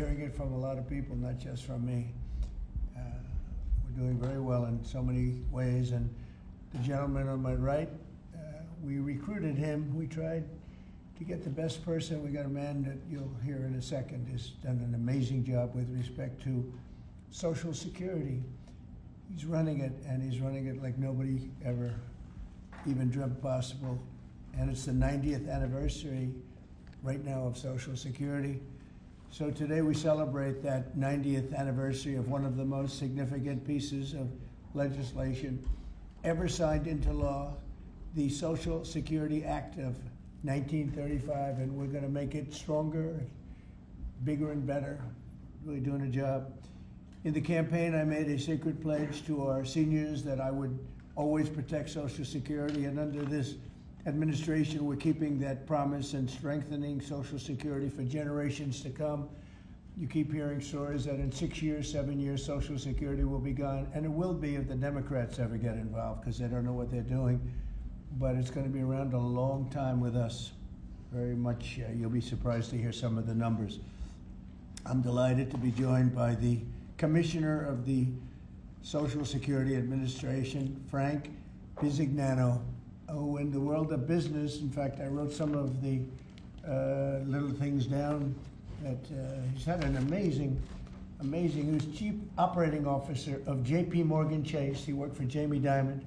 Hearing it from a lot of people, not just from me. We're doing very well in so many ways. And the gentleman on my right, we recruited him. We tried to get the best person. We got a man that you'll hear in a second has done an amazing job with respect to Social Security. He's running it, and he's running it like nobody ever even dreamt possible. And it's the 90th anniversary right now of Social Security. So today we celebrate that 90th anniversary of one of the most significant pieces of legislation ever signed into law, the Social Security Act of 1935, and we're going to make it stronger, bigger, and better. Really doing a job. In the campaign, I made a sacred pledge to our seniors that I would always protect Social Security, and under this administration, we're keeping that promise and strengthening Social Security for generations to come. You keep hearing stories that in 6 years, 7 years, Social Security will be gone, and it will be if the Democrats ever get involved, because they don't know what they're doing. But it's going to be around a long time with us. Very much, you'll be surprised to hear some of the numbers. I'm delighted to be joined by the Commissioner of the Social Security Administration, Frank Bisignano. Oh, in the world of business, in fact, I wrote some of the little things down that he's had an amazing, he was Chief Operating Officer of J.P. Morgan Chase. He worked for Jamie Dimon,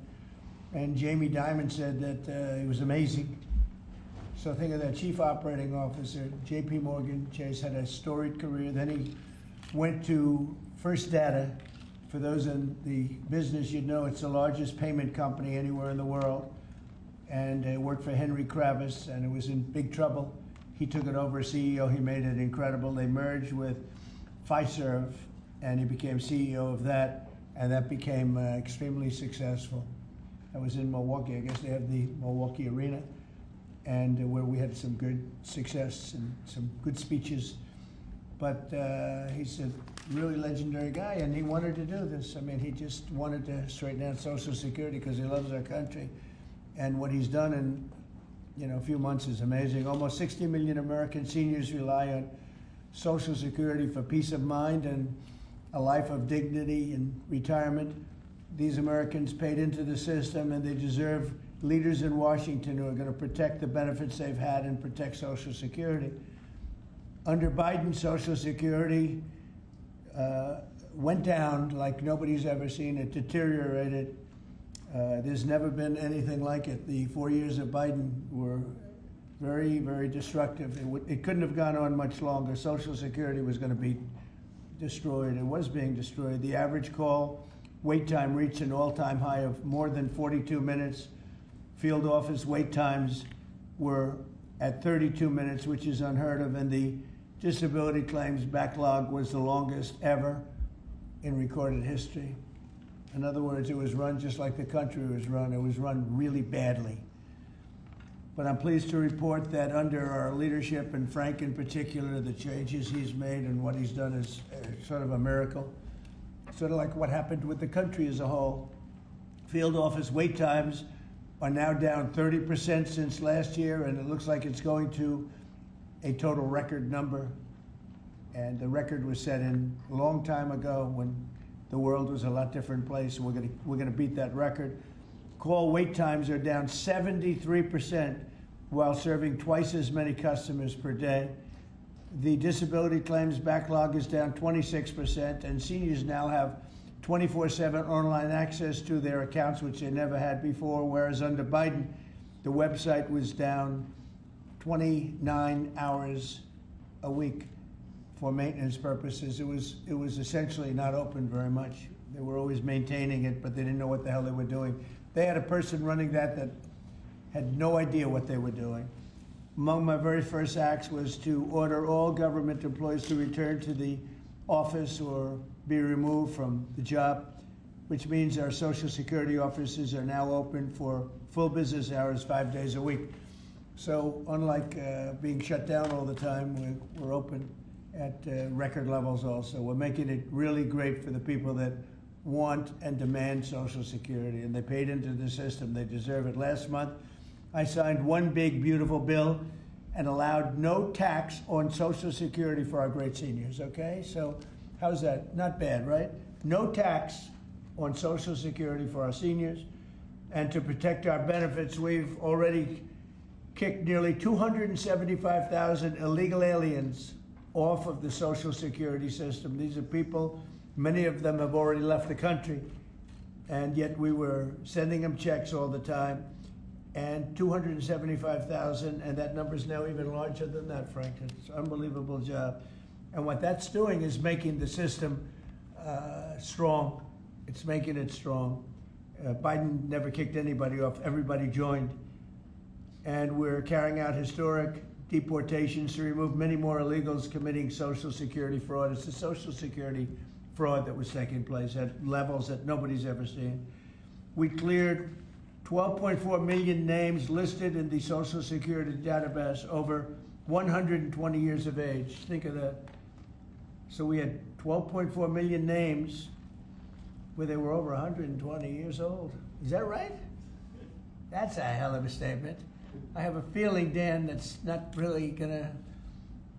and Jamie Dimon said that he was amazing. So think of that, Chief Operating Officer, J.P. Morgan Chase, had a storied career. Then he went to First Data. For those in the business, you'd know it's the largest payment company anywhere in the world. And worked for Henry Kravis, and it was in big trouble. He took it over as CEO. He made it incredible. They merged with Fiserv, and he became CEO of that, and that became extremely successful. I was in Milwaukee. I guess they have the Milwaukee Arena, and where we had some good success and some good speeches. But he's a really legendary guy, and he wanted to do this. I mean, he just wanted to straighten out Social Security because he loves our country. And what he's done in a few months is amazing. Almost 60 million American seniors rely on Social Security for peace of mind and a life of dignity and retirement. These Americans paid into the system, and they deserve leaders in Washington who are going to protect the benefits they've had and protect Social Security. Under Biden, Social Security went down like nobody's ever seen it, deteriorated. There's never been anything like it. The 4 years of Biden were very, very destructive. It couldn't have gone on much longer. Social Security was going to be destroyed. It was being destroyed. The average call wait time reached an all-time high of more than 42 minutes. Field office wait times were at 32 minutes, which is unheard of, and the disability claims backlog was the longest ever in recorded history. In other words, it was run just like the country was run. It was run really badly. But I'm pleased to report that under our leadership, and Frank in particular, the changes he's made and what he's done is sort of a miracle. Sort of like what happened with the country as a whole. Field office wait times are now down 30% since last year, and it looks like it's going to a total record number. And the record was set in a long time ago when the world was a lot different place. We're gonna beat that record. Call wait times are down 73% while serving twice as many customers per day. The disability claims backlog is down 26%, and seniors now have 24/7 online access to their accounts, which they never had before, whereas under Biden, the website was down 29 hours a week. For maintenance purposes. It was essentially not open very much. They were always maintaining it, but they didn't know what the hell they were doing. They had a person running that had no idea what they were doing. Among my very first acts was to order all government employees to return to the office or be removed from the job, which means our Social Security offices are now open for full business hours 5 days a week. So unlike being shut down all the time, we're open at record levels also. We're making it really great for the people that want and demand Social Security, and they paid into the system. They deserve it. Last month, I signed one big, beautiful bill and allowed no tax on Social Security for our great seniors, okay? So how's that? Not bad, right? No tax on Social Security for our seniors. And to protect our benefits, we've already kicked nearly 275,000 illegal aliens off of the Social Security system. These are people, many of them have already left the country, and yet we were sending them checks all the time. And 275,000, and that number's now even larger than that, Frank. It's an unbelievable job. And what that's doing is making the system strong. It's making it strong. Biden never kicked anybody off. Everybody joined. And we're carrying out historic deportations to remove many more illegals committing Social Security fraud. It's the Social Security fraud that was taking place at levels that nobody's ever seen. We cleared 12.4 million names listed in the Social Security database over 120 years of age. Think of that. So we had 12.4 million names where they were over 120 years old. Is that right? That's a hell of a statement. I have a feeling, Dan, that's not really gonna,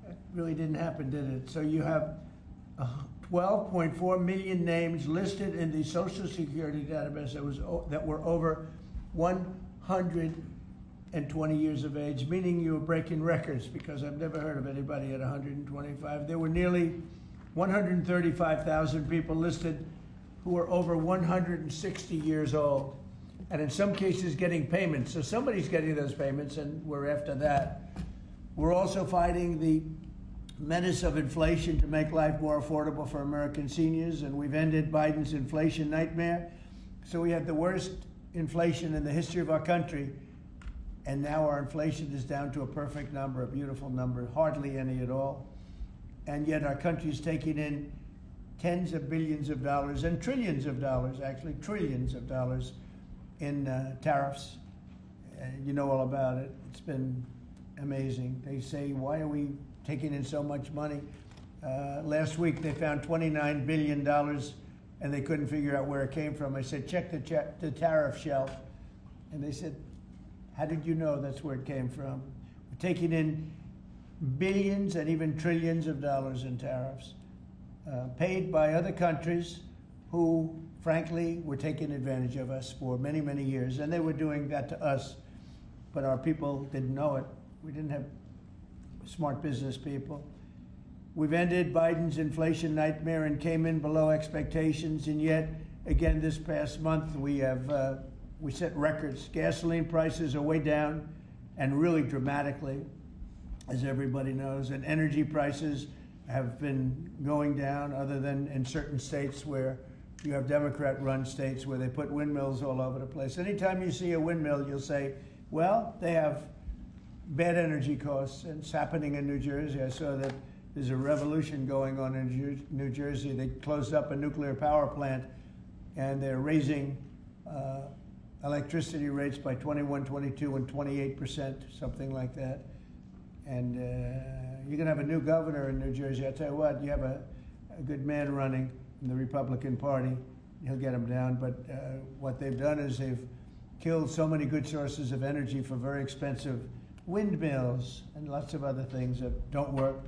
that really didn't happen, did it? So you have 12.4 million names listed in the Social Security database that were over 120 years of age, meaning you were breaking records, because I've never heard of anybody at 125. There were nearly 135,000 people listed who were over 160 years old, and in some cases getting payments. So somebody's getting those payments, and we're after that. We're also fighting the menace of inflation to make life more affordable for American seniors, and we've ended Biden's inflation nightmare. So we had the worst inflation in the history of our country, and now our inflation is down to a perfect number, a beautiful number, hardly any at all. And yet our country is taking in tens of billions of dollars and trillions of dollars, actually trillions of dollars in tariffs. You know all about it. It's been amazing. They say, why are we taking in so much money? Last week they found $29 billion and they couldn't figure out where it came from. I said, check the tariff shelf. And they said, how did you know that's where it came from? We're taking in billions and even trillions of dollars in tariffs, paid by other countries who, frankly, were taking advantage of us for many, many years. And they were doing that to us, but our people didn't know it. We didn't have smart business people. We've ended Biden's inflation nightmare and came in below expectations, and yet, again, this past month, we set records. Gasoline prices are way down, and really dramatically, as everybody knows, and energy prices have been going down, other than in certain states where you have Democrat-run states where they put windmills all over the place. Anytime you see a windmill, you'll say, well, they have bad energy costs, and it's happening in New Jersey. I saw that there's a revolution going on in New Jersey. They closed up a nuclear power plant, and they're raising electricity rates by 21, 22, and 28%, something like that. And you're going to have a new governor in New Jersey. I tell you what, you have a good man running in the Republican Party. He'll get them down. But what they've done is they've killed so many good sources of energy for very expensive windmills and lots of other things that don't work.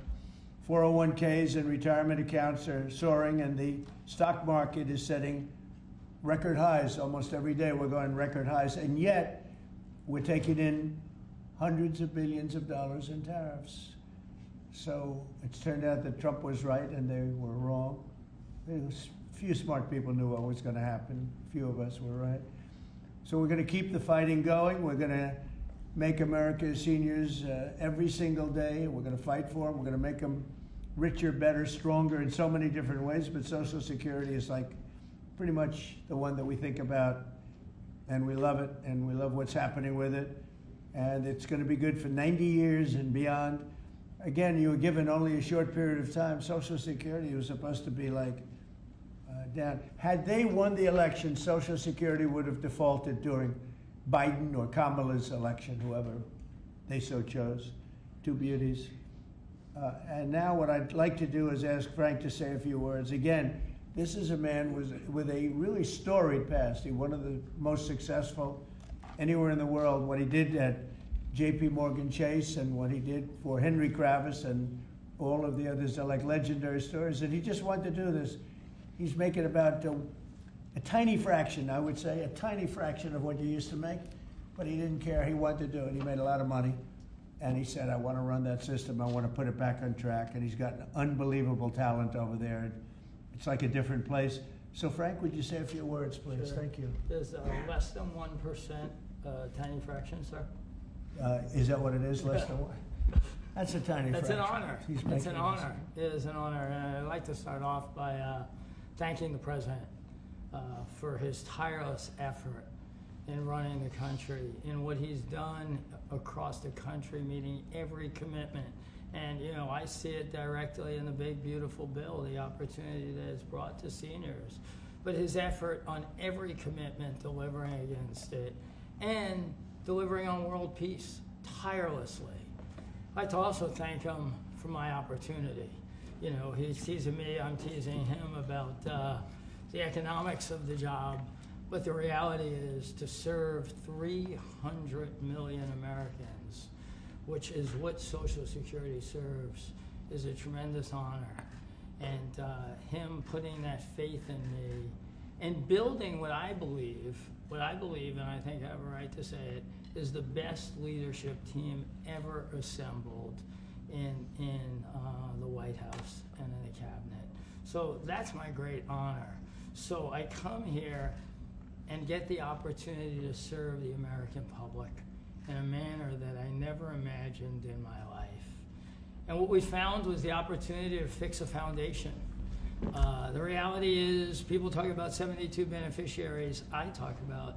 401ks and retirement accounts are soaring, and the stock market is setting record highs. Almost every day we're going record highs, and yet we're taking in hundreds of billions of dollars in tariffs. So it's turned out that Trump was right and they were wrong. A few smart people knew what was going to happen. A few of us were right. So we're going to keep the fighting going. We're going to make America's seniors every single day. We're going to fight for them. We're going to make them richer, better, stronger in so many different ways. But Social Security is like pretty much the one that we think about, and we love it, and we love what's happening with it. And it's going to be good for 90 years and beyond. Again, you were given only a short period of time. Social Security was supposed to be like down. Had they won the election, Social Security would have defaulted during Biden or Kamala's election, whoever they so chose. Two beauties. And now what I'd like to do is ask Frank to say a few words. Again, this is a man with a really storied past. He's one of the most successful anywhere in the world. What he did at J.P. Morgan Chase and what he did for Henry Kravis and all of the others are like legendary stories. And he just wanted to do this. He's making about a tiny fraction, I would say, a tiny fraction of what you used to make. But he didn't care. He wanted to do it. He made a lot of money. And he said, I want to run that system. I want to put it back on track. And he's got an unbelievable talent over there. It's like a different place. So, Frank, would you say a few words, please? Sure. Thank you. There's less than 1% tiny fraction, sir. Is that what it is, less than one? That's a tiny That's fraction. an honor. It's an honor. It is an honor. And I'd like to start off by thanking the President for his tireless effort in running the country, in what he's done across the country, meeting every commitment. And, you know, I see it directly in the big, beautiful bill, the opportunity that it's brought to seniors. But his effort on every commitment, delivering against it, and delivering on world peace tirelessly. I'd like to also thank him for my opportunity. You know, he's teasing me, I'm teasing him about the economics of the job, but the reality is to serve 300 million Americans, which is what Social Security serves, is a tremendous honor. And him putting that faith in me and building what I believe, and I think I have a right to say it, is the best leadership team ever assembled in the White House and in the cabinet. So that's my great honor. So I come here and get the opportunity to serve the American public in a manner that I never imagined in my life. And what we found was the opportunity to fix a foundation. The reality is, people talk about 72 beneficiaries. I talk about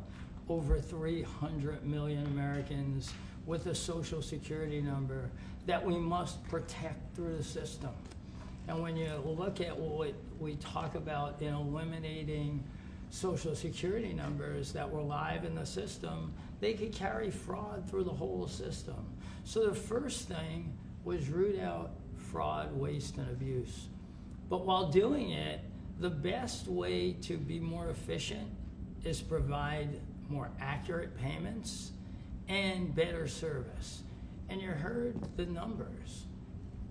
over 300 million Americans with a Social Security number that we must protect through the system. And when you look at what we talk about in eliminating Social Security numbers that were live in the system, they could carry fraud through the whole system. So the first thing was root out fraud, waste, and abuse. But while doing it, the best way to be more efficient is provide more accurate payments and better service. And you heard the numbers.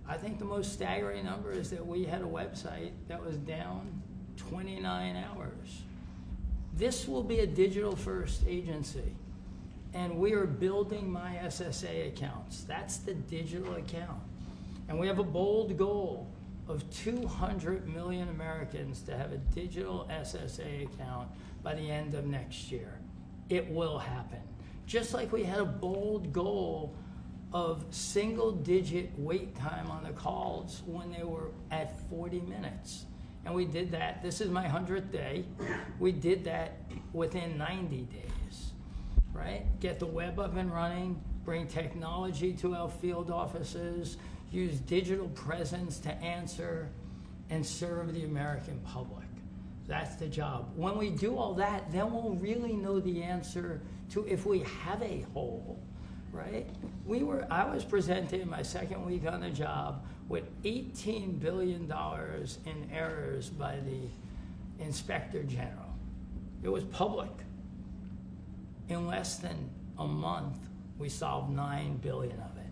I think the most staggering number is that we had a website that was down 29 hours. This will be a digital-first agency, and we are building my SSA accounts. That's the digital account. And we have a bold goal of 200 million Americans to have a digital SSA account by the end of next year. It will happen. Just like we had a bold goal of single-digit wait time on the calls when they were at 40 minutes. And we did that. This is my 100th day. We did that within 90 days, right? Get the web up and running, bring technology to our field offices, use digital presence to answer and serve the American public. That's the job. When we do all that, then we'll really know the answer to if we have a hole, right? I was presented in my second week on the job with $18 billion in errors by the Inspector General. It was public. In less than a month, we solved $9 billion of it.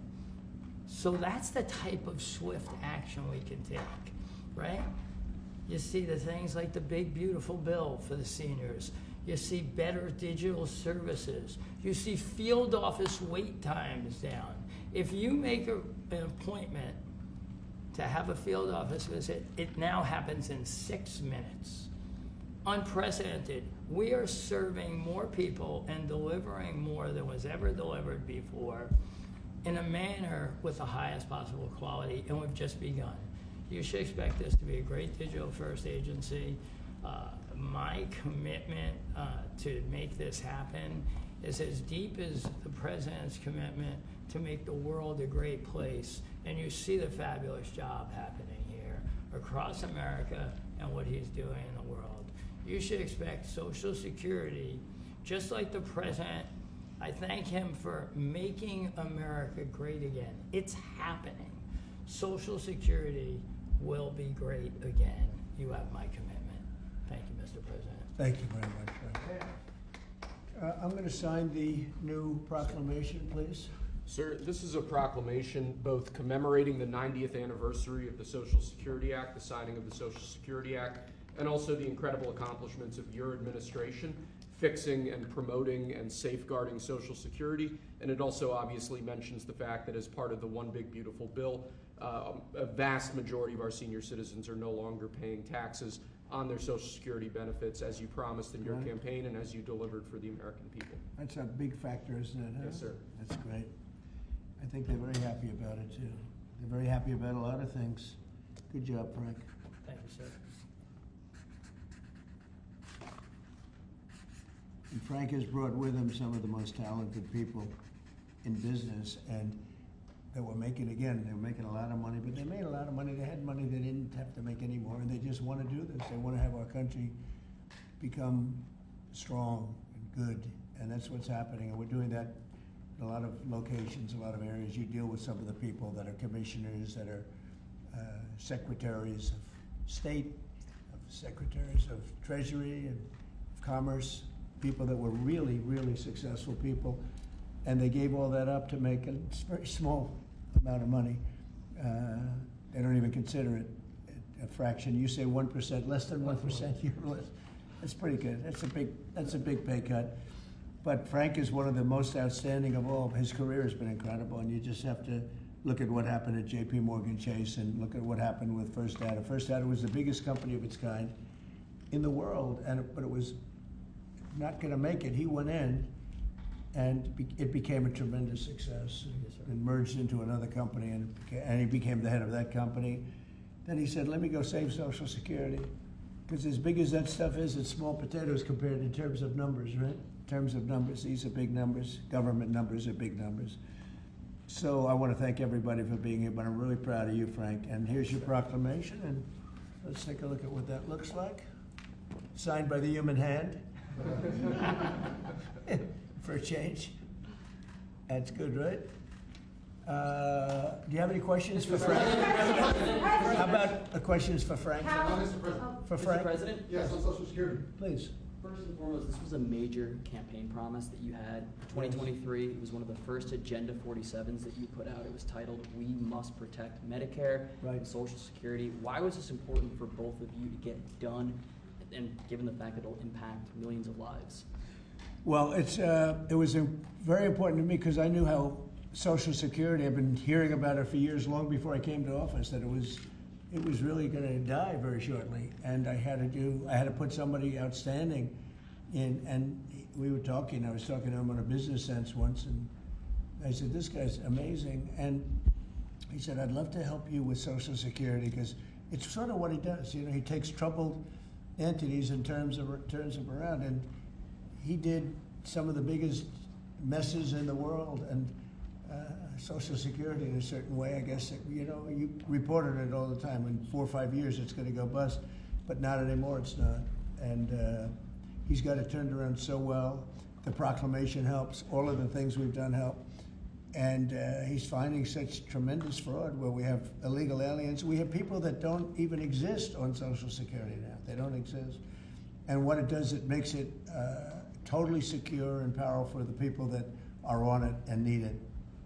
So that's the type of swift action we can take, right? You see the things like the big, beautiful bill for the seniors. You see better digital services. You see field office wait times down. If you make an appointment to have a field office visit, it now happens in 6 minutes. Unprecedented. We are serving more people and delivering more than was ever delivered before in a manner with the highest possible quality, and we've just begun. You should expect this to be a great digital-first agency. My commitment to make this happen is as deep as the President's commitment to make the world a great place. And you see the fabulous job happening here across America and what he's doing in the world. You should expect Social Security, just like the President. I thank him for making America great again. It's happening. Social Security will be great again. You have my commitment. Thank you, Mr. President. Thank you very much, Frank. I'm going to sign the new proclamation, please. Sir, this is a proclamation both commemorating the 90th anniversary of the Social Security Act, the signing of the Social Security Act, and also the incredible accomplishments of your administration fixing and promoting and safeguarding Social Security. And it also obviously mentions the fact that as part of the One Big Beautiful Bill, a vast majority of our senior citizens are no longer paying taxes on their Social Security benefits, as you promised in your campaign and as you delivered for the American people. That's a big factor, isn't it? Huh? Yes, sir. That's great. I think they're very happy about it, too. They're very happy about a lot of things. Good job, Frank. Thank you, sir. And Frank has brought with him some of the most talented people in business, and that were making, again, they were making a lot of money, but they made a lot of money. They had money they didn't have to make anymore, and they just want to do this. They want to have our country become strong and good, and that's what's happening. And we're doing that in a lot of locations, a lot of areas. You deal with some of the people that are commissioners, that are secretaries of state, of secretaries of treasury and of commerce, people that were really, really successful people, and they gave all that up to make a very small amount of money. They don't even consider it a fraction. You say 1%, less than 1%. That's pretty good. That's a big pay cut. But Frank is one of the most outstanding of all. His career has been incredible, and you just have to look at what happened at J.P. Morgan Chase and look at what happened with First Data. First Data was the biggest company of its kind in the world, but it was not going to make it. He went in, and it became a tremendous success. And merged into another company, and he became the head of that company. Then he said, let me go save Social Security. Because as big as that stuff is, it's small potatoes compared in terms of numbers, right? In terms of numbers, these are big numbers. Government numbers are big numbers. So I want to thank everybody for being here, but I'm really proud of you, Frank. And here's your proclamation, and let's take a look at what that looks like. Signed by the human hand. For a change. That's good, right? Do you have any questions for Frank? How about questions for Frank? Mr. President. For Frank? Mr. President? Yes, on Social Security. Please. First and foremost, this was a major campaign promise that you had. 2023, it was one of the first Agenda 47s that you put out. It was titled, We Must Protect Medicare and Social Security. Why was this important for both of you to get done, and given the fact that it'll impact millions of lives? Well, it was very important to me because I knew how Social Security, I've been hearing about it for years, long before I came to office, that it was really going to die very shortly. And I had to put somebody outstanding in, and I was talking to him on a business sense once, and I said, this guy's amazing. And he said, I'd love to help you with Social Security, because it's sort of what he does. You know, he takes troubled entities and turns them around. And he did some of the biggest messes in the world, and Social Security in a certain way, I guess, you reported it all the time. In 4 or 5 years, it's going to go bust, but not anymore, it's not. And he's got it turned around so well. The proclamation helps. All of the things we've done help. And he's finding such tremendous fraud where we have illegal aliens. We have people that don't even exist on Social Security now. They don't exist. And what it does, it makes it totally secure and powerful for the people that are on it and need it.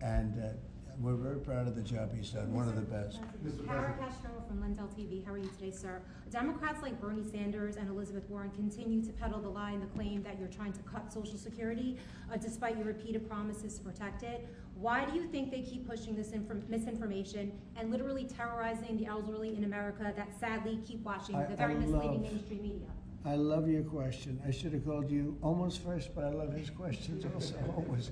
And we're very proud of the job he's done, one of the best. Kara Castro from Lindell TV. How are you today, sir? Democrats like Bernie Sanders and Elizabeth Warren continue to peddle the lie and the claim that you're trying to cut Social Security, despite your repeated promises to protect it. Why do you think they keep pushing this misinformation and literally terrorizing the elderly in America that sadly keep watching the very misleading mainstream media? I love your question. I should have called you almost first, but I love his questions also, always.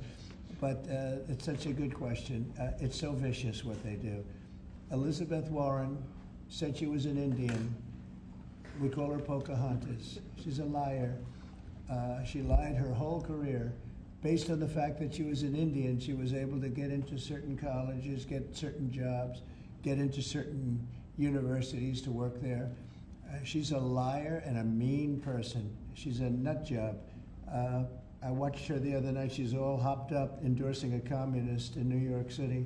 But it's such a good question. It's so vicious what they do. Elizabeth Warren said she was an Indian. We call her Pocahontas. She's a liar. She lied her whole career. Based on the fact that she was an Indian, she was able to get into certain colleges, get certain jobs, get into certain universities to work there. She's a liar and a mean person. She's a nut job. I watched her the other night. She's all hopped up endorsing a communist in New York City.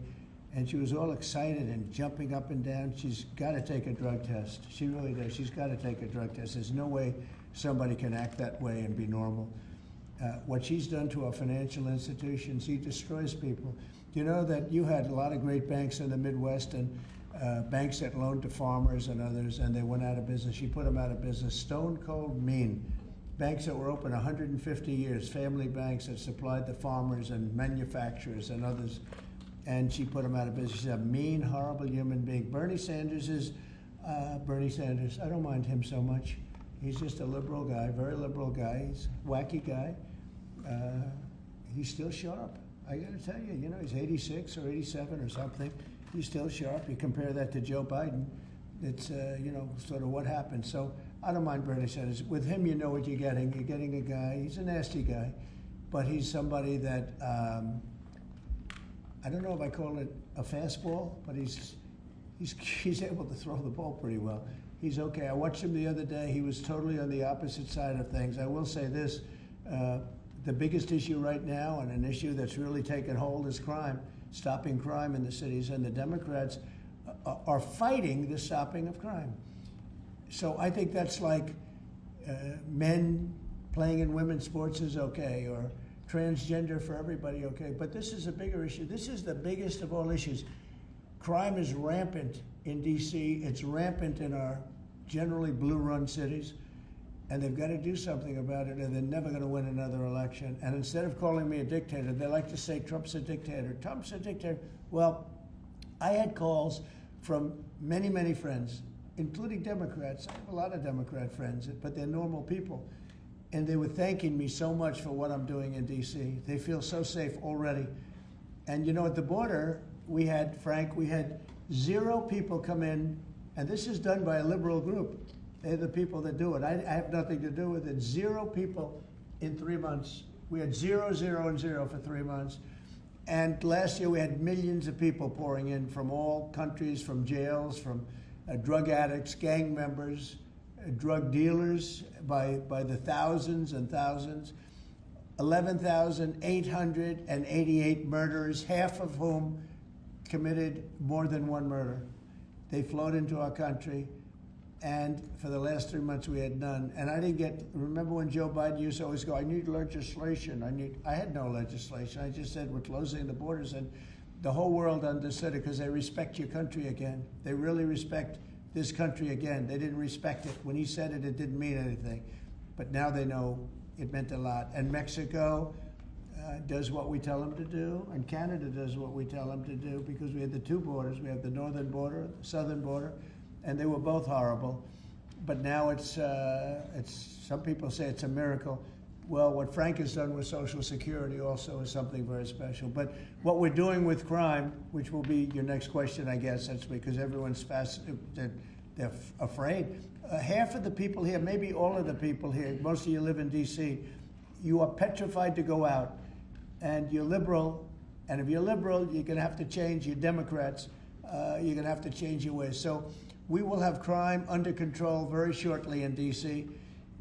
And she was all excited and jumping up and down. She's got to take a drug test. She really does. She's got to take a drug test. There's no way somebody can act that way and be normal. What she's done to our financial institutions, he destroys people. Do you know that you had a lot of great banks in the Midwest and banks that loaned to farmers and others, and they went out of business? She put them out of business. Stone cold mean. Banks that were open 150 years, family banks that supplied the farmers and manufacturers and others, and she put them out of business. She's a mean, horrible human being. Bernie Sanders is Bernie Sanders. I don't mind him so much. He's just a liberal guy, very liberal guy. He's a wacky guy. He's still sharp. I got to tell you, you know, he's 86 or 87 or something. He's still sharp. You compare that to Joe Biden, it's, you know, sort of what happened. So I don't mind Bernie Sanders. With him, you know what you're getting. You're getting a guy, he's a nasty guy, but he's somebody that, I don't know if I call it a fastball, but he's able to throw the ball pretty well. He's okay. I watched him the other day. He was totally on the opposite side of things. I will say this, the biggest issue right now, and an issue that's really taken hold, is crime, stopping crime in the cities, and the Democrats are fighting the stopping of crime. So I think that's like men playing in women's sports is okay, or transgender for everybody, okay. But this is a bigger issue. This is the biggest of all issues. Crime is rampant in D.C. It's rampant in our generally blue-run cities, and they've got to do something about it, or they're never going to win another election. And instead of calling me a dictator, they like to say Trump's a dictator. Trump's a dictator. Well, I had calls from many, many friends, including Democrats. I have a lot of Democrat friends, but they're normal people. And they were thanking me so much for what I'm doing in D.C. They feel so safe already. And you know, at the border, we had 0 people come in, and this is done by a liberal group. They're the people that do it. I have nothing to do with it. 0 people in 3 months. We had 0, 0, and 0 for 3 months. And last year we had millions of people pouring in from all countries, from jails, from drug addicts, gang members, drug dealers by the thousands and thousands. 11,888 murderers, half of whom committed more than one murder. They flowed into our country, and for the last 3 months we had none. And I didn't get, remember when Joe Biden used to always go, I need legislation, I had no legislation. I just said we're closing the borders, and the whole world understood it because they respect your country again. They really respect this country again. They didn't respect it. When he said it, it didn't mean anything. But now they know it meant a lot. And Mexico does what we tell them to do, and Canada does what we tell them to do, because we had the 2 borders. We have the northern border, the southern border, and they were both horrible. But now it's some people say it's a miracle. Well, what Frank has done with Social Security also is something very special. But what we're doing with crime, which will be your next question, I guess, that's because everyone's they're afraid. Half of the people here, maybe all of the people here, most of you live in D.C., you are petrified to go out. And you're liberal, and if you're liberal, you're going to have to change. You're Democrats, you're going to have to change your ways. So we will have crime under control very shortly in D.C.,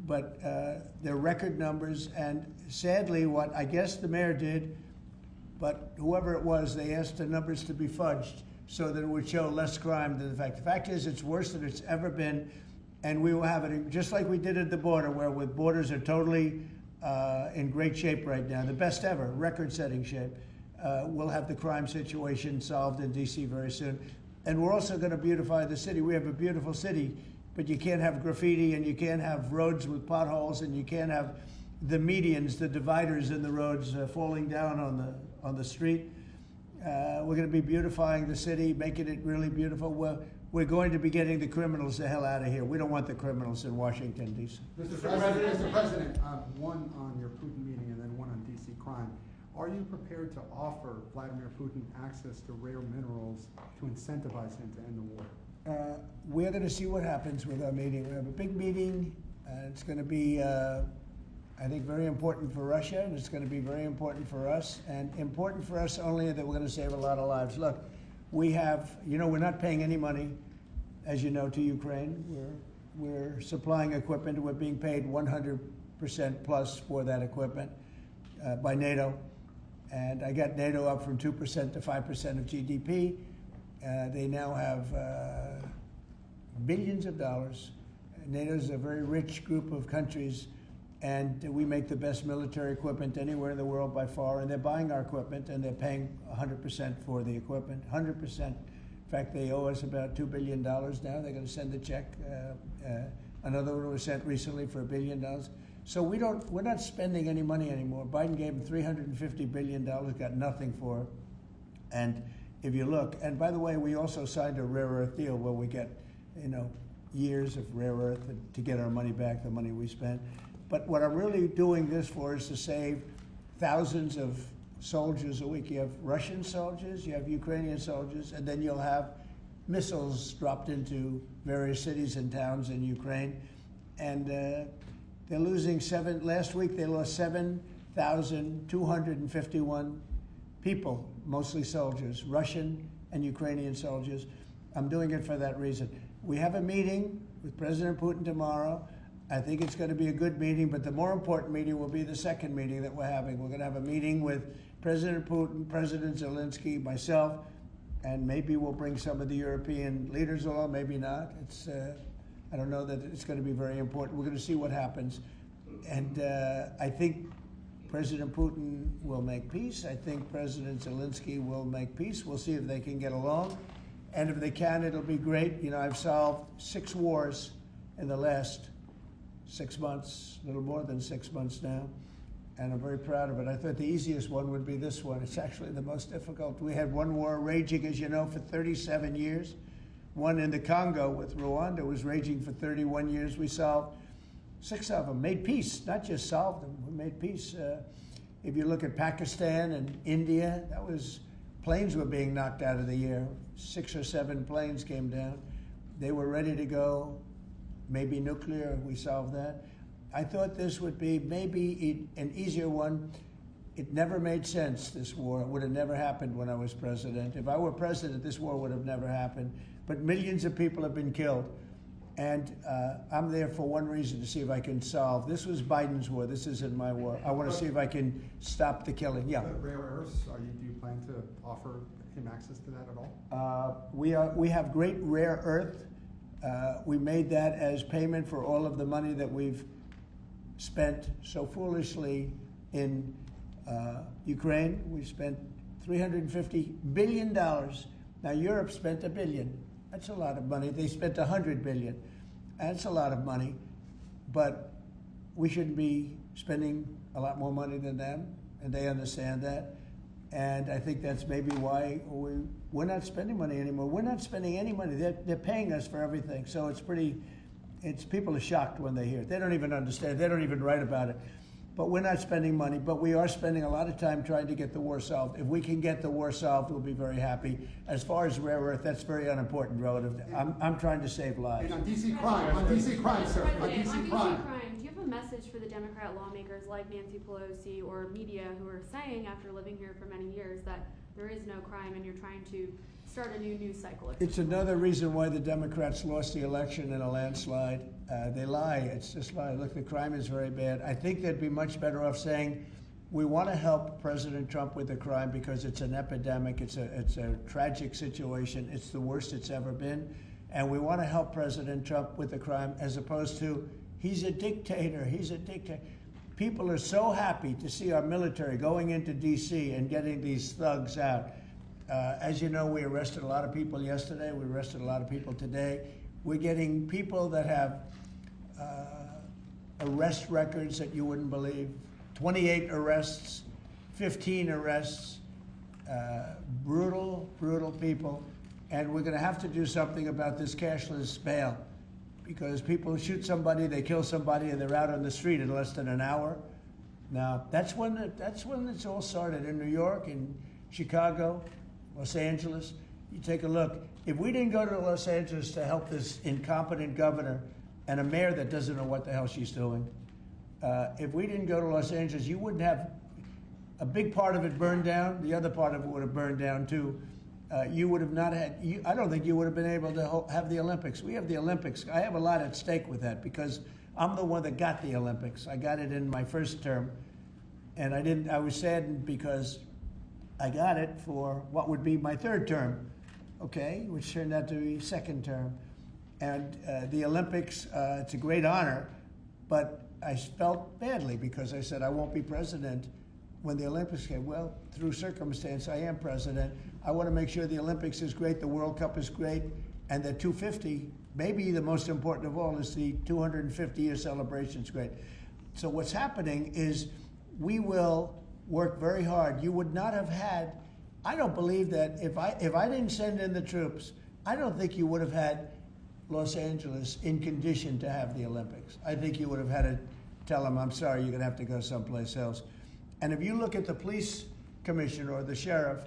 but they're record numbers. And sadly, what I guess the mayor did, but whoever it was, they asked the numbers to be fudged so that it would show less crime than the fact. The fact is, it's worse than it's ever been, and we will have it just like we did at the border, where with borders are totally in great shape right now, the best ever, record-setting shape. We'll have the crime situation solved in D.C. very soon. And we're also going to beautify the city. We have a beautiful city, but you can't have graffiti, and you can't have roads with potholes, and you can't have the medians, the dividers in the roads falling down on the street. We're going to be beautifying the city, making it really beautiful. We're going to be getting the criminals the hell out of here. We don't want the criminals in Washington, D.C. Mr. President, one on your Putin meeting and then one on D.C. crime. Are you prepared to offer Vladimir Putin access to rare minerals to incentivize him to end the war? We're going to see what happens with our meeting. We have a big meeting. It's going to be, I think, very important for Russia, and it's going to be very important for us, and important for us only that we're going to save a lot of lives. Look, we have, we're not paying any money, as you know, to Ukraine. We're supplying equipment. We're being paid 100% plus for that equipment by NATO. And I got NATO up from 2% to 5% of GDP. They now have billions of dollars. NATO is a very rich group of countries, And we make the best military equipment anywhere in the world by far, and they're buying our equipment, and they're paying 100% for the equipment, 100%. In fact, they owe us about $2 billion now. They're going to send a check. Another one was sent recently for $1 billion. So we're not spending any money anymore. Biden gave them $350 billion, got nothing for it. And if you look, and by the way, we also signed a rare earth deal where we get, years of rare earth to get our money back, the money we spent. But what I'm really doing this for is to save thousands of soldiers a week. You have Russian soldiers, you have Ukrainian soldiers, and then you'll have missiles dropped into various cities and towns in Ukraine. And they're losing last week they lost 7,251 people, mostly soldiers, Russian and Ukrainian soldiers. I'm doing it for that reason. We have a meeting with President Putin tomorrow. I think it's going to be a good meeting, but the more important meeting will be the second meeting that we're having. We're going to have a meeting with President Putin, President Zelensky, myself, and maybe we'll bring some of the European leaders along, maybe not. I don't know that it's going to be very important. We're going to see what happens. And I think President Putin will make peace. I think President Zelensky will make peace. We'll see if they can get along. And if they can, it'll be great. I've solved 6 wars in the last 6 months, a little more than 6 months now, and I'm very proud of it. I thought the easiest one would be this one. It's actually the most difficult. We had one war raging, as you know, for 37 years. One in the Congo with Rwanda was raging for 31 years. We solved 6 of them, made peace, not just solved them, we made peace. If you look at Pakistan and India, planes were being knocked out of the air. 6 or 7 planes came down. They were ready to go. Maybe nuclear, we solved that. I thought this would be maybe an easier one. It never made sense, this war. It would have never happened when I was president. If I were president, this war would have never happened. But millions of people have been killed. And I'm there for one reason, to see if I can solve. This was Biden's war. This isn't my war. I want to see if I can stop the killing. Yeah. Rare earths, do you plan to offer him access to that at all? We have great rare earth. We made that as payment for all of the money that we've spent so foolishly in Ukraine. We spent $350 billion. Now Europe spent $1 billion. That's a lot of money. They spent $100 billion. That's a lot of money, but we shouldn't be spending a lot more money than them, and they understand that. And I think that's maybe why we're not spending money anymore. We're not spending any money. They're paying us for everything. So people are shocked when they hear it. They don't even understand. They don't even write about it. But we're not spending money, but we are spending a lot of time trying to get the war solved. If we can get the war solved, we'll be very happy. As far as rare earth, that's very unimportant relative. I'm trying to save lives. And on DC crime, sir, on DC crime. Do you have a message for the Democrat lawmakers like Nancy Pelosi or media who are saying, after living here for many years, that there is no crime and you're trying to start a new news cycle? It's another reason why the Democrats lost the election in a landslide. They lie. It's just lie. Look, the crime is very bad. I think they'd be much better off saying, we want to help President Trump with the crime because it's an epidemic. It's a tragic situation. It's the worst it's ever been. And we want to help President Trump with the crime, as opposed to, he's a dictator. He's a dictator. People are so happy to see our military going into D.C. and getting these thugs out. As you know, we arrested a lot of people yesterday. We arrested a lot of people today. We're getting people that have arrest records that you wouldn't believe. 28 arrests, 15 arrests, brutal, brutal people. And we're going to have to do something about this cashless bail, because people shoot somebody, they kill somebody, and they're out on the street in less than an hour. Now, that's when it's all started, in New York, in Chicago, Los Angeles. You take a look. If we didn't go to Los Angeles to help this incompetent governor and a mayor that doesn't know what the hell she's doing, if we didn't go to Los Angeles, you wouldn't have a big part of it burned down. The other part of it would have burned down too. You would have not had, I don't think you would have been able to have the Olympics. We have the Olympics. I have a lot at stake with that, because I'm the one that got the Olympics. I got it in my first term, and I was saddened because I got it for what would be my third term, okay, which turned out to be second term. And the Olympics, it's a great honor, but I felt badly because I said I won't be president when the Olympics came. Well, through circumstance, I am president. I want to make sure the Olympics is great, the World Cup is great, and the 250, maybe the most important of all, is the 250-year celebration is great. So what's happening is we will work very hard. You would not have had, I don't believe that if I didn't send in the troops, I don't think you would have had Los Angeles in condition to have the Olympics. I think you would have had to tell them, I'm sorry, you're going to have to go someplace else. And if you look at the police commissioner or the sheriff,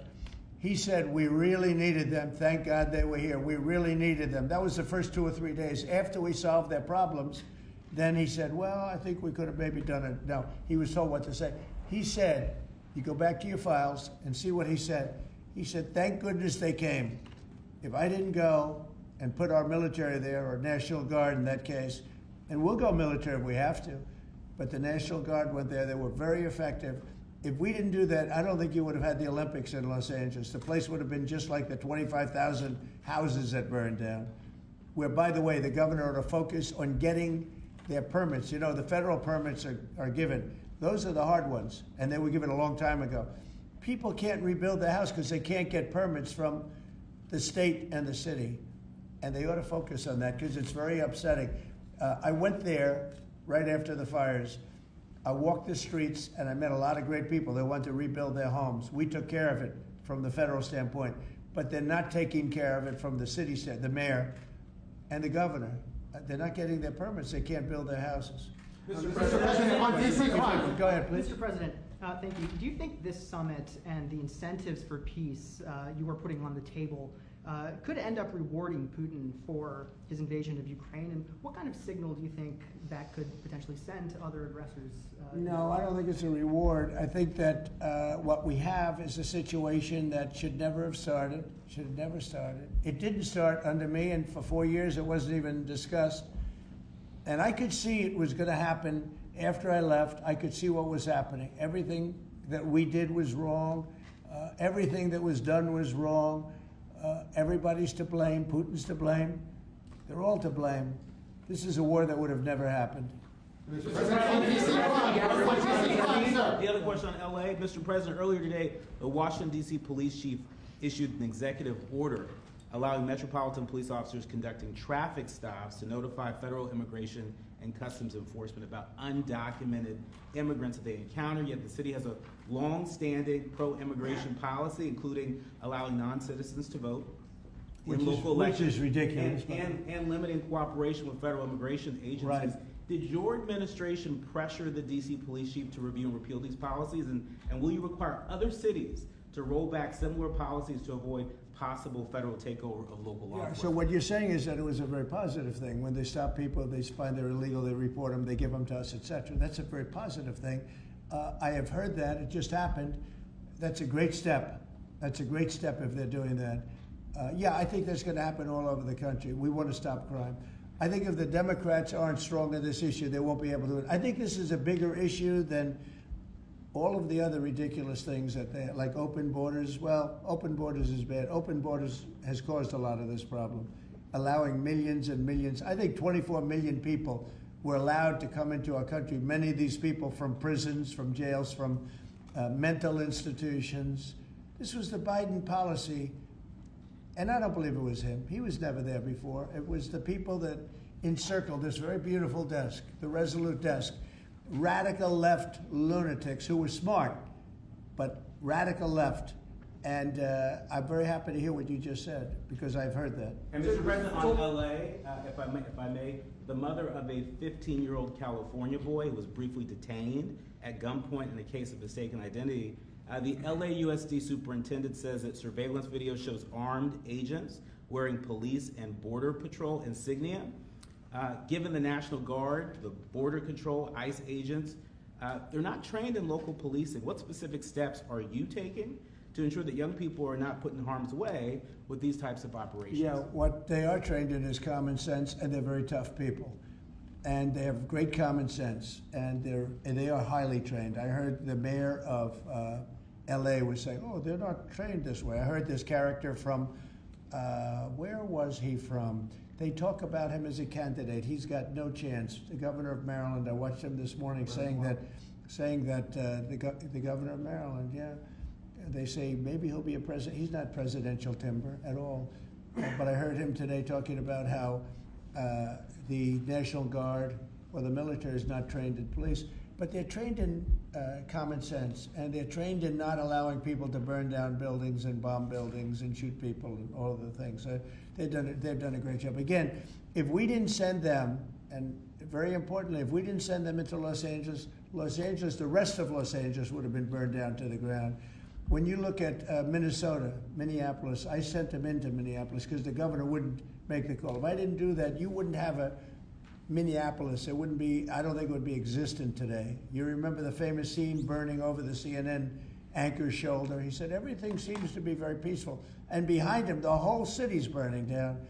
he said, we really needed them. Thank God they were here. We really needed them. That was the first 2 or 3 days. After we solved their problems, then he said, well, I think we could have maybe done it. No, he was told what to say. He said, you go back to your files and see what he said. He said, thank goodness they came. If I didn't go and put our military there, or National Guard in that case, and we'll go military if we have to, but the National Guard went there. They were very effective. If we didn't do that, I don't think you would have had the Olympics in Los Angeles. The place would have been just like the 25,000 houses that burned down, where, by the way, the governor ought to focus on getting their permits. You know, the federal permits are given. Those are the hard ones, and they were given a long time ago. People can't rebuild the house because they can't get permits from the state and the city, and they ought to focus on that because it's very upsetting. I went there right after the fires. I walked the streets, and I met a lot of great people. They want to rebuild their homes. We took care of it from the federal standpoint, but they're not taking care of it from the city standpoint, the mayor and the governor. They're not getting their permits. They can't build their houses. Mr. President, on DC crime. Go ahead, please. Mr. President, thank you. Do you think this summit and the incentives for peace you are putting on the table could end up rewarding Putin for his invasion of Ukraine? And what kind of signal do you think that could potentially send to other aggressors? No, I don't think it's a reward. I think that what we have is a situation that should never have started, should have never started. It didn't start under me, and for 4 years it wasn't even discussed. And I could see it was going to happen after I left. I could see what was happening. Everything that we did was wrong. Everything that was done was wrong. Everybody's to blame. Putin's to blame. They're all to blame. This is a war that would have never happened. Mr. President, on DC crime. On DC crime, sir. The other question on LA, Mr. President, earlier today, the Washington DC police chief issued an executive order allowing metropolitan police officers conducting traffic stops to notify federal immigration and customs enforcement about undocumented immigrants that they encounter. Yet the city has a long-standing pro-immigration policy, including allowing non-citizens to vote in local elections. Which is ridiculous. And limiting cooperation with federal immigration agencies. Right. Did your administration pressure the DC police chief to review and repeal these policies? And will you require other cities to roll back similar policies to avoid possible federal takeover of local law enforcement? So what you're saying is that it was a very positive thing. When they stop people, they find they're illegal, they report them, they give them to us, etc. That's a very positive thing. I have heard that. It just happened. That's a great step. That's a great step if they're doing that. Yeah, I think that's going to happen all over the country. We want to stop crime. I think if the Democrats aren't strong on this issue, they won't be able to do it. I think this is a bigger issue than all of the other ridiculous things that they, like open borders. Well, open borders is bad. Open borders has caused a lot of this problem, allowing millions and millions. I think 24 million people were allowed to come into our country. Many of these people from prisons, from jails, from mental institutions. This was the Biden policy. And I don't believe it was him. He was never there before. It was the people that encircled this very beautiful desk, the Resolute desk. Radical left lunatics who were smart, but radical left. And I'm very happy to hear what you just said, because I've heard that. And Mr. President, on LA, if I may, the mother of a 15-year-old California boy who was briefly detained at gunpoint in a case of mistaken identity. The LAUSD superintendent says that surveillance video shows armed agents wearing police and border patrol insignia. Given the National Guard, the Border Control, ICE agents, they're not trained in local policing. What specific steps are you taking to ensure that young people are not put in harm's way with these types of operations? Yeah, what they are trained in is common sense, and they're very tough people. And they have great common sense, and they are highly trained. I heard the mayor of LA was saying, oh, they're not trained this way. I heard this character from where was he from? They talk about him as a candidate. He's got no chance. The governor of Maryland, I watched him this morning saying that the governor of Maryland, yeah, they say maybe he'll be a president. He's not presidential timber at all. But I heard him today talking about how the National Guard or the military is not trained in police, but they're trained in common sense, and they're trained in not allowing people to burn down buildings and bomb buildings and shoot people and all of the things. They've done a great job. Again, if we didn't send them, and very importantly, if we didn't send them into Los Angeles, the rest of Los Angeles would have been burned down to the ground. When you look at Minnesota, Minneapolis, I sent them into Minneapolis because the governor wouldn't make the call. If I didn't do that, you wouldn't have a Minneapolis. It wouldn't be, I don't think it would be existent today. You remember the famous scene burning over the CNN anchor's shoulder? He said, everything seems to be very peaceful. And behind him, the whole city's burning down.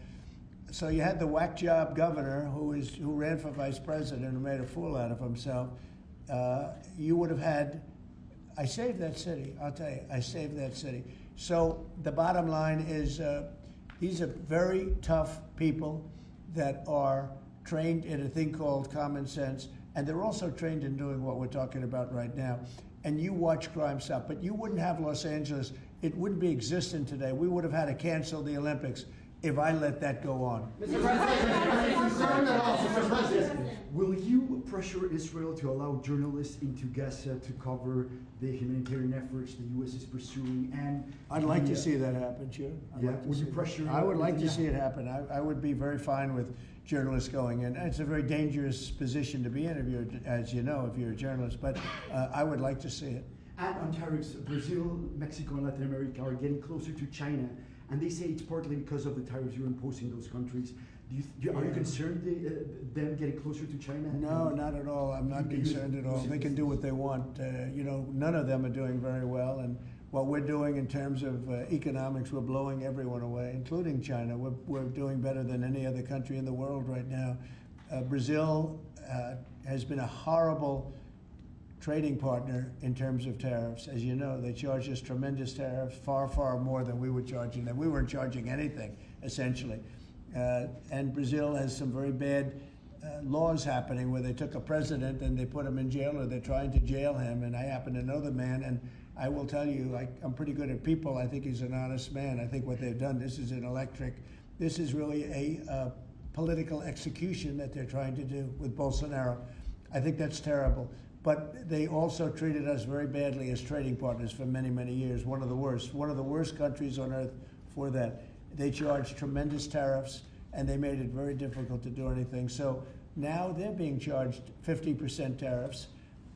So you had the whack job governor who ran for vice president and made a fool out of himself. You would have had, I saved that city, I'll tell you, I saved that city. So the bottom line is these are very tough people that are trained in a thing called common sense, and they're also trained in doing what we're talking about right now. And you watch crime stop, but you wouldn't have Los Angeles, it wouldn't be existent today. We would have had to cancel the Olympics if I let that go on. Mr. President, will you pressure Israel to allow journalists into Gaza to cover the humanitarian efforts the U.S. is pursuing? And I'd like to see that happen, sure. would you pressure? I would like to see it happen. I would be very fine with journalists going in. It's a very dangerous position to be in, as you know, if you're a journalist, but I would like to see it. And on tariffs, Brazil, Mexico, and Latin America are getting closer to China, and they say it's partly because of the tariffs you're imposing those countries. Are you concerned them getting closer to China? No, not at all. I'm not concerned at all. They can do what they want. None of them are doing very well, and what we're doing in terms of economics, we're blowing everyone away, including China. We're doing better than any other country in the world right now. Brazil has been a horrible trading partner in terms of tariffs. As you know, they charge us tremendous tariffs, far, far more than we were charging them. We weren't charging anything, essentially. And Brazil has some very bad laws happening where they took a president and they put him in jail, or they're trying to jail him. And I happen to know the man, and I will tell you, I'm pretty good at people. I think he's an honest man. I think what they've done, this is really a political execution that they're trying to do with Bolsonaro. I think that's terrible. But they also treated us very badly as trading partners for many, many years. One of the worst countries on earth for that. They charged tremendous tariffs, and they made it very difficult to do anything. So now they're being charged 50% tariffs,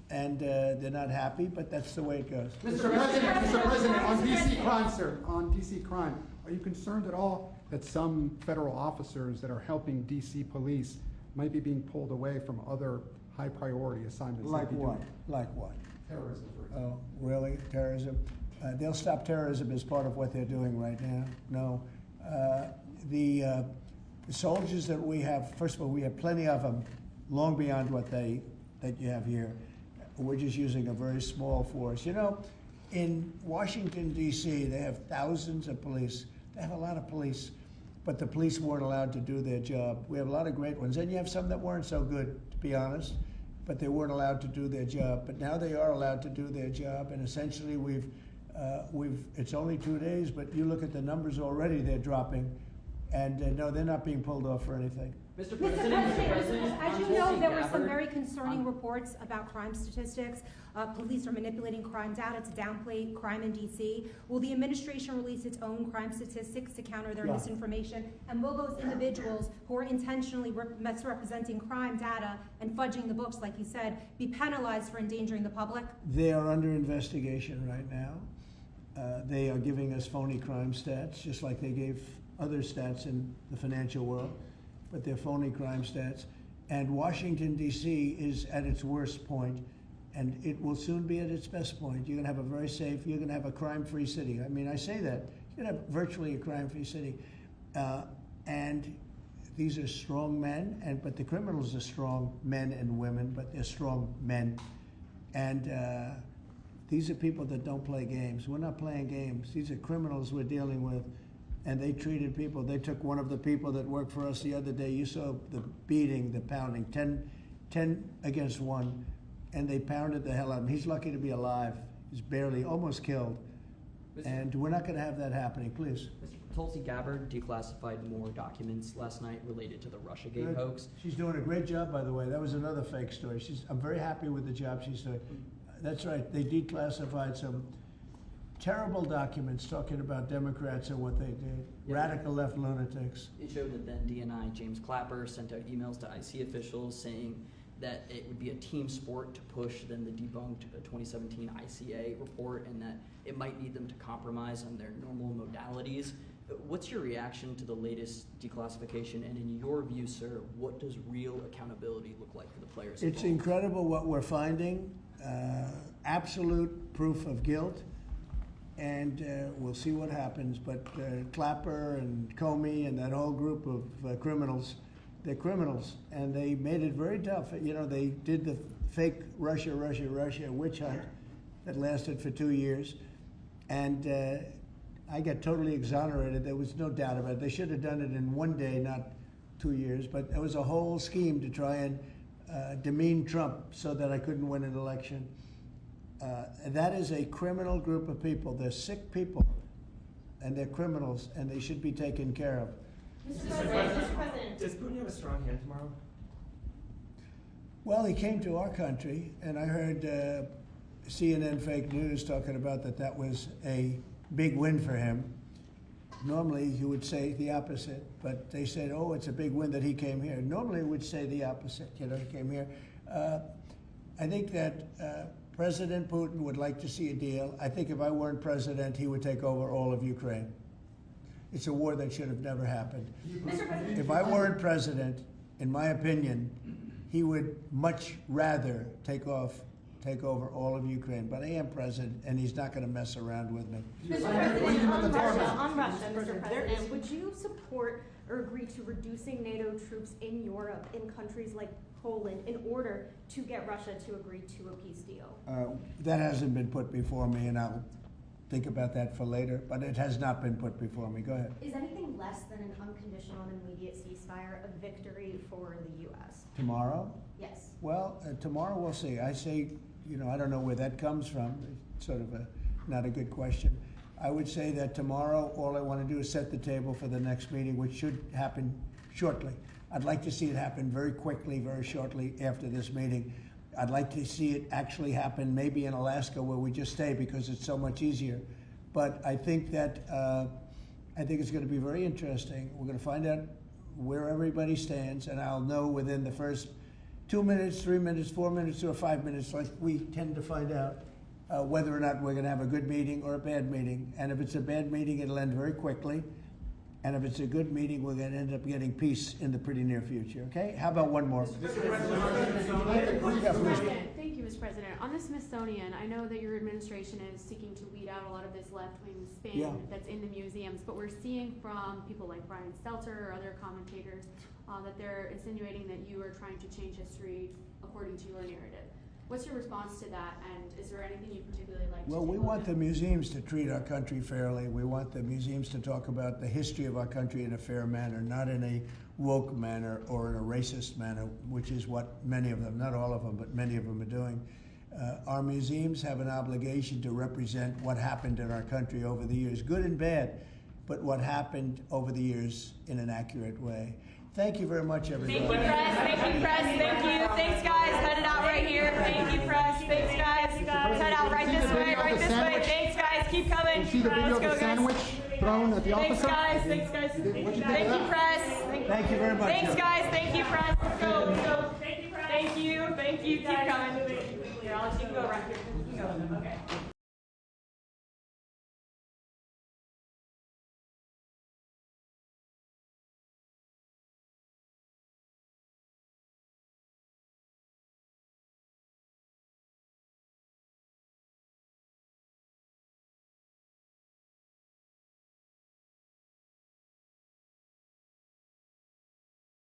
and they're not happy, but that's the way it goes. Mr. President, on DC crime, sir, on DC crime, are you concerned at all that some federal officers that are helping DC police might be being pulled away from other high priority assignments? Like what? Like what? Terrorism, for example. Oh, really? Terrorism? They'll stop terrorism as part of what they're doing right now. No. The soldiers that we have, first of all, we have plenty of them, long beyond that you have here. We're just using a very small force. You know, in Washington, D.C., they have thousands of police. They have a lot of police, but the police weren't allowed to do their job. We have a lot of great ones, and you have some that weren't so good, to be honest, but they weren't allowed to do their job. But now they are allowed to do their job, and essentially it's only 2 days, but you look at the numbers already, they're dropping, and no, they're not being pulled off for anything. Mr. Mr. President, President, as you know, there were some Gabbard, very concerning reports about crime statistics. Police are manipulating crime data to downplay crime in DC. Will the administration release its own crime statistics to counter their misinformation? And will those individuals who are intentionally misrepresenting crime data and fudging the books, like you said, be penalized for endangering the public? They are under investigation right now. They are giving us phony crime stats, just like they gave other stats in the financial world, but they're phony crime stats. And Washington, D.C. is at its worst point, and it will soon be at its best point. You're going to have a very safe, you're going to have a crime-free city. I mean, I say that. You're going to have virtually a crime-free city. And these are strong men, but the criminals are strong men and women, but they're strong men. And these are people that don't play games. We're not playing games. These are criminals we're dealing with. and they treated people. They took one of the people that worked for us the other day. You saw the beating, the pounding, 10 against 1, and they pounded the hell out of him. He's lucky to be alive. He's barely, almost killed. And we're not going to have that happening, please. Tulsi Gabbard declassified more documents last night related to the Russiagate Good. hoax. She's doing a great job, by the way. That was another fake story. I'm very happy with the job she's doing. That's right. They declassified some terrible documents talking about Democrats and what they did. Yeah. Radical left lunatics. It showed that then DNI James Clapper sent out emails to IC officials saying that it would be a team sport to push then the debunked 2017 ICA report, and that it might need them to compromise on their normal modalities. What's your reaction to the latest declassification, and in your view, sir, what does real accountability look like for the players It's involved? incredible what we're finding. Absolute proof of guilt. And we'll see what happens. But Clapper and Comey and that whole group of criminals, they're criminals. And they made it very tough. You know, they did the fake Russia witch hunt that lasted for 2 years. And I got totally exonerated. There was no doubt about it. They should have done it in 1 day, not 2 years. But it was a whole scheme to try and demean Trump so that I couldn't win an election. That is a criminal group of people. They're sick people, and they're criminals, and they should be taken care of. Mr. President. Does Putin have a strong hand tomorrow? Well, he came to our country, and I heard CNN fake news talking about that was a big win for him. Normally, you would say the opposite, but they said, oh, it's a big win that he came here. Normally, we would say the opposite, he came here. I think that President Putin would like to see a deal. I think if I weren't president, he would take over all of Ukraine. It's a war that should have never happened. Mr. President. If I weren't president, in my opinion, he would much rather take over all of Ukraine. But I am president, and he's not going to mess around with me. Mr. President, on Russia, Mr. President, would you support or agree to reducing NATO troops in Europe, in countries like Poland, in order to get Russia to agree to a peace deal? That hasn't been put before me, and I'll think about that for later, but it has not been put before me. Go ahead. Is anything less than an unconditional and immediate ceasefire a victory for the U.S.? Tomorrow? Yes. Well, tomorrow we'll see. I say, I don't know where that comes from. It's sort of not a good question. I would say that tomorrow, all I want to do is set the table for the next meeting, which should happen shortly. I'd like to see it happen very quickly, very shortly after this meeting. I'd like to see it actually happen maybe in Alaska, where we just stay because it's so much easier. But I think that it's going to be very interesting. We're going to find out where everybody stands, and I'll know within the first 2 minutes, 3 minutes, 4 minutes, or 5 minutes, like we tend to find out, whether or not we're going to have a good meeting or a bad meeting. And if it's a bad meeting, it'll end very quickly. And if it's a good meeting, we're going to end up getting peace in the pretty near future, okay? How about one more? Thank you, Mr. President. On the Smithsonian, I know that your administration is seeking to weed out a lot of this left-wing spin that's in the museums, but we're seeing from people like Brian Stelter or other commentators that they're insinuating that you are trying to change history according to your narrative. What's your response to that, and is there anything you particularly like to do? Well, we want the museums to treat our country fairly. We want the museums to talk about the history of our country in a fair manner, not in a woke manner or in a racist manner, which is what many of them, not all of them, but many of them are doing. Our museums have an obligation to represent what happened in our country over the years, good and bad, but what happened over the years in an accurate way. Thank you very much, everybody. Thank you, press. Thank you, press. Thank you. Thanks, guys. Headed out right here. Thank you, press. Thanks, guys. Head out right this way. Right this way. Thanks, guys. Keep coming. You see the video of the sandwich thrown at the officer? Thanks, guys. Thank you, press. Thank you very much. Thanks, guys. Thank you, press. Let's go. Let's go. Thank you, press. Thank you. Keep coming. Here, Alex, you can go right here. You can go. Okay.